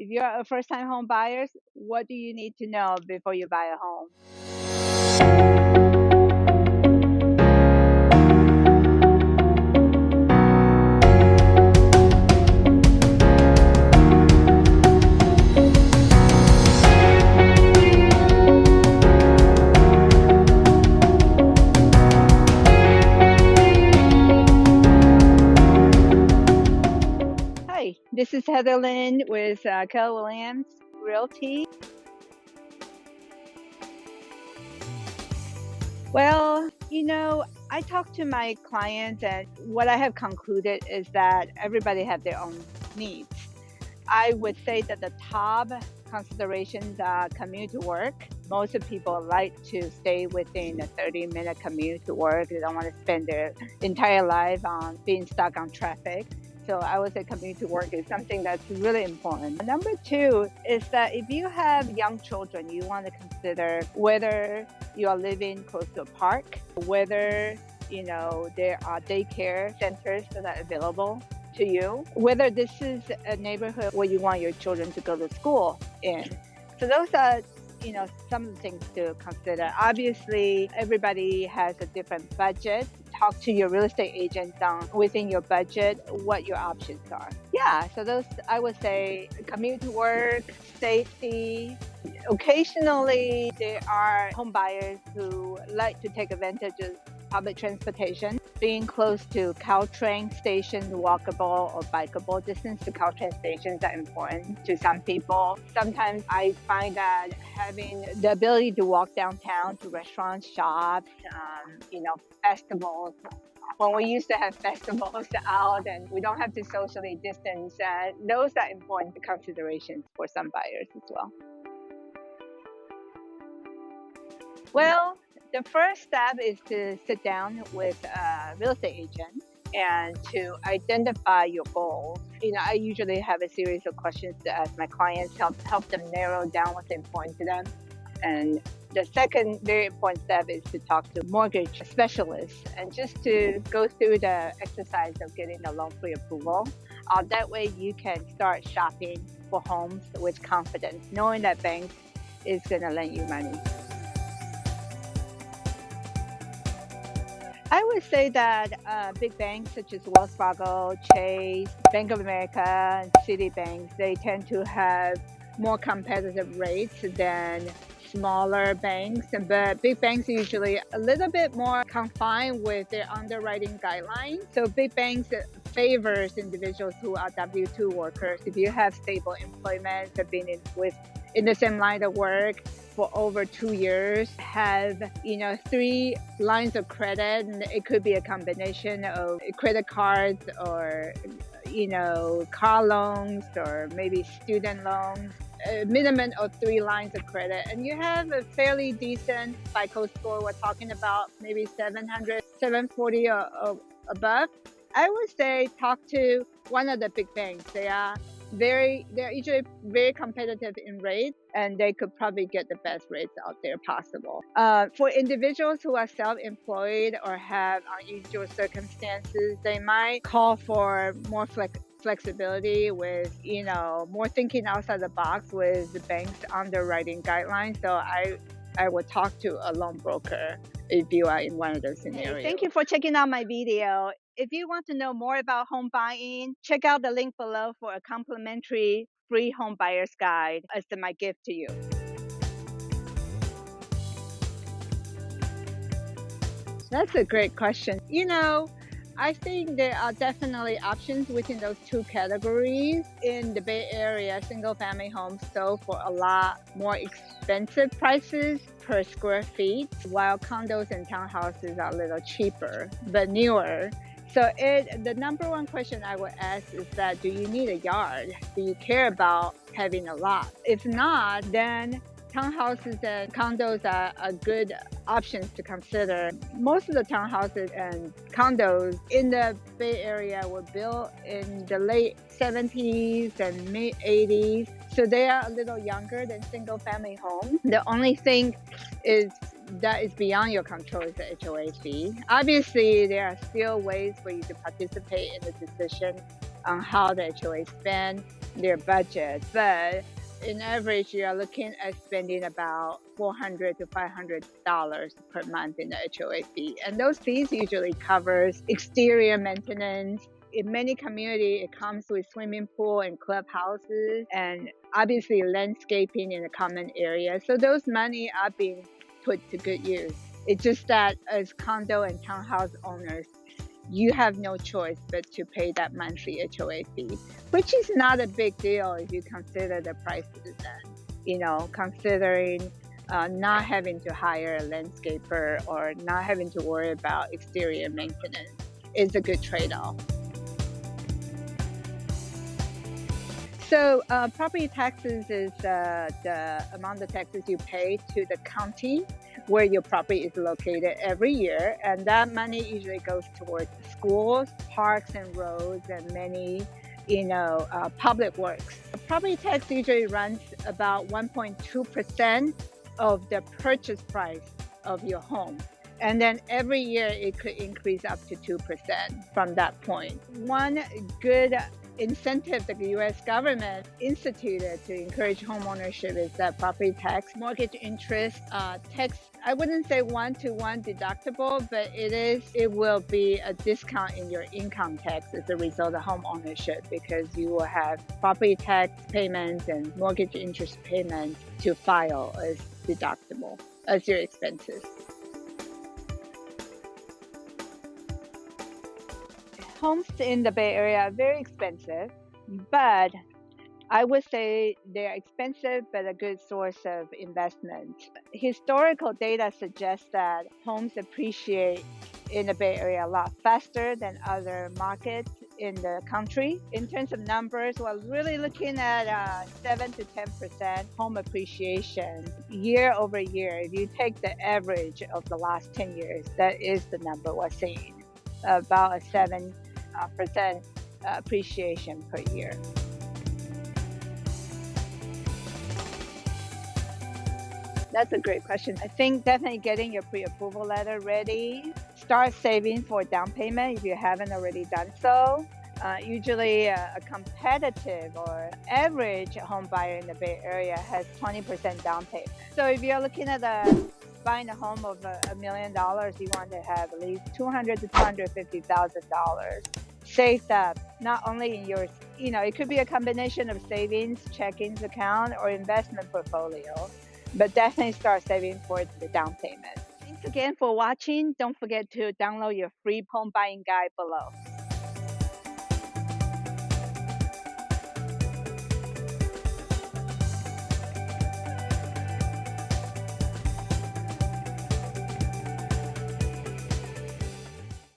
If you're a first time home buyers, what do you need to know before you buy a home? Hi, this is Heather Lynn with Keller Williams Realty. Well, I talk to my clients, and what I have concluded is that everybody have their own needs. I would say that the top considerations are commute to work. Most of people like to stay within a 30-minute commute to work. They don't want to spend their entire life on being stuck on traffic. So I would say commute to work is something that's really important. Number two is that if you have young children, you want to consider whether you are living close to a park, whether there are daycare centers that are available to you, whether this is a neighborhood where you want your children to go to school in. So those are some of the things to consider. Obviously, everybody has a different budget. Talk to your real estate agent on within your budget what your options are. Yeah, so those I would say commute to work, safety. Occasionally, there are home buyers who like to take advantage of public transportation. Being close to Caltrain stations, walkable or bikeable distance to Caltrain stations are important to some people. Sometimes I find that having the ability to walk downtown to restaurants, shops, festivals. When we used to have festivals out and we don't have to socially distance, those are important considerations for some buyers as well. Well, the first step is to sit down with a real estate agent and to identify your goals. I usually have a series of questions to ask my clients, help them narrow down what's important to them. And the second very important step is to talk to mortgage specialists and just to go through the exercise of getting a loan pre-approval. That way you can start shopping for homes with confidence, knowing that banks is going to lend you money. I would say that big banks such as Wells Fargo, Chase, Bank of America, and Citibank, they tend to have more competitive rates than smaller banks. But big banks are usually a little bit more confined with their underwriting guidelines. So big banks favors individuals who are W-2 workers. If you have stable employment, have been in the same line of work for over 2 years, have three lines of credit, and it could be a combination of credit cards or car loans or maybe student loans, a minimum of three lines of credit, and you have a fairly decent FICO score. We're talking about maybe 700, 740 or above. I would say talk to one of the big banks. They're usually very competitive in rates, and they could probably get the best rates out there possible. For individuals who are self-employed or have unusual circumstances, they might call for more flexibility with more thinking outside the box with the bank's underwriting guidelines. So I would talk to a loan broker if you are in one of those scenarios. Hey, thank you for checking out my video. If you want to know more about home buying, check out the link below for a complimentary free home buyer's guide as my gift to you. That's a great question. I think there are definitely options within those two categories. In the Bay Area, single family homes sold for a lot more expensive prices per square feet, while condos and townhouses are a little cheaper, but newer. So the number one question I would ask is that, do you need a yard? Do you care about having a lot? If not, then townhouses and condos are good options to consider. Most of the townhouses and condos in the Bay Area were built in the late 70s and mid 80s. So they are a little younger than single family homes. The only thing that is beyond your control is the HOA fee. Obviously, there are still ways for you to participate in the decision on how the HOA spend. their budget. But in average, you are looking at spending about $400 to $500 per month in the HOA fee. And those fees usually covers exterior maintenance. In many communities, it comes with swimming pool and clubhouses, and obviously landscaping in the common area. So those money are being put to good use. It's just that as condo and townhouse owners, you have no choice but to pay that monthly HOA fee, which is not a big deal if you consider the prices and, considering not having to hire a landscaper or not having to worry about exterior maintenance is a good trade-off. So, property taxes is the amount of taxes you pay to the county where your property is located every year, and that money usually goes towards schools, parks and roads, and many, public works. Property tax usually runs about 1.2% of the purchase price of your home. And then every year it could increase up to 2% from that point. One good incentive that the US government instituted to encourage homeownership is that property tax, mortgage interest tax. I wouldn't say one-to-one deductible, but it will be a discount in your income tax as a result of home ownership, because you will have property tax payments and mortgage interest payments to file as deductible as your expenses. Homes in the Bay Area are very expensive, but I would say they're expensive but a good source of investment. Historical data suggests that homes appreciate in the Bay Area a lot faster than other markets in the country. In terms of numbers, we're really looking at 7 to 10% home appreciation year over year. If you take the average of the last 10 years, that is the number we're seeing, about a 7% appreciation per year. That's a great question. I think definitely getting your pre-approval letter ready. Start saving for down payment if you haven't already done so. Usually a competitive or average home buyer in the Bay Area has 20% down payment. So if you're looking at buying a home of $1 million, you want to have at least $200,000 to $250,000 saved up, not only in your, it could be a combination of savings, checkings account, or investment portfolio, but definitely start saving for the down payment. Thanks again for watching. Don't forget to download your free home buying guide below.